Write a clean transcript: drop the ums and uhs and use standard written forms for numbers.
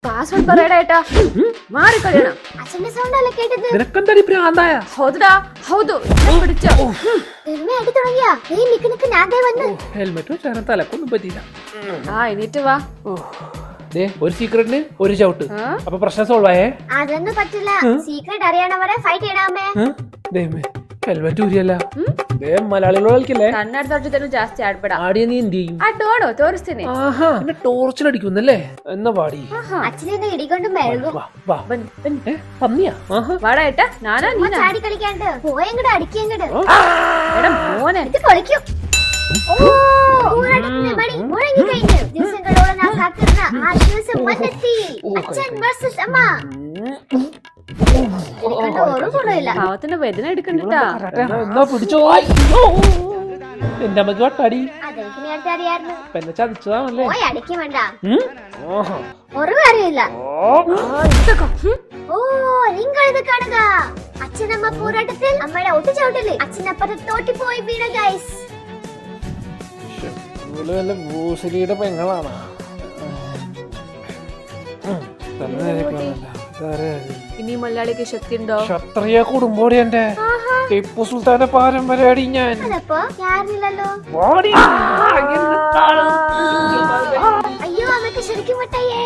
Password പറയടാ ഏട്ടാ. മാറി കഴിയണം. അച്ഛന്റെ സൗണ്ട് അല്ല കേട്ടത്. നിനക്കെന്താടി പ്രാന്തായ? ഹൗദാ ഹൗദു പിടിച്ചോ. അടി തുടങ്ങിയാ നീ നിക്ക് ഞാൻ വന്ന്. ഹെൽമെറ്റ് വെച്ചാൽ തലക്കൊന്നും പറ്റിയില്ല. എന്നിട്ട് വാ. ഒരു സീക്രട്ടിന് ഒരു ചവിട്ട്. അപ്പൊ പ്രശ്നം സോൾവ് ആയേ? അതൊന്നും പറ്റില്ല. സീക്രട്ട് അറിയണവരെ ഫൈറ്റ് ചെയ്യണമേ. ഹെൽമെറ്റ് ഊരിയല്ല. മലയാളികളോട് കളിക്കല്ലേ? ಕನ್ನಡದವ್ರ ಜಾಸ್ತಿ ಆಡ್ಬೇಡ. ആടിയ നീ എന്ത് ചെയ്യും? ನೋಡು ತೋರಿಸ್ತೀನಿ. പിന്നെ ടോർച്ചിലടിക്കുന്നല്ലേ? എന്നാ പാടി. അച്ഛനെ ഇടികൊണ്ട് മെഴുകും. പന്നിയാ? വാടാ ഏട്ടാ. ഞാനാ നീനാ? ചാടി കളിക്കാണ്ട് പോയങ്ങട് അടിക്കങ്ങട്. എടാ മോനെ ഇത് പൊളിക്കും. ഓ മണി മുഴങ്ങി കഴിഞ്ഞു. ദിവസങ്ങളോളം ഞാൻ കാത്തിരുന്ന ആ ദിവസം വന്നെത്തി. അച്ഛൻ വേഴ്സസ് അമ്മ. പാവത്തിന്റെ വേദന എടുക്കണ്ടാ. എന്നാ പിടിച്ചോ. എന്റെ അമ്മക്ക് വട്ടാടി. അതെനിക്ക് നേരത്തെ അറിയായിരുന്നു. എന്നെ ചതിച്ചതാണല്ലേ? പോയി അടിക്കും വേണ്ട. ഒരു കാര്യമില്ല. ഓ നിങ്ങൾ ഇത് കാണുക. അച്ഛനമ്മ പോരാട്ടത്തിൽ അമ്മയുടെ ഒട്ടിച്ചോട്ടില് അച്ഛനപ്പുറത്ത് തോറ്റിപ്പോയി വീണ ഗൈസ്. ബ്രൂസ്ലിയുടെ പെങ്ങളാണ്. ഇനി മലയാളിക്ക് ശക്തി ഉണ്ടോ? ക്ഷത്രിയ കുടുംബോടി എന്റെ ടിപ്പു സുൽത്താന്റെ പാരമ്പര്യാടി ഞാൻ. അതപ്പോ ഞാനില്ലല്ലോ. അയ്യോ അമ്മക്ക് ശരിക്കും വട്ടയേ.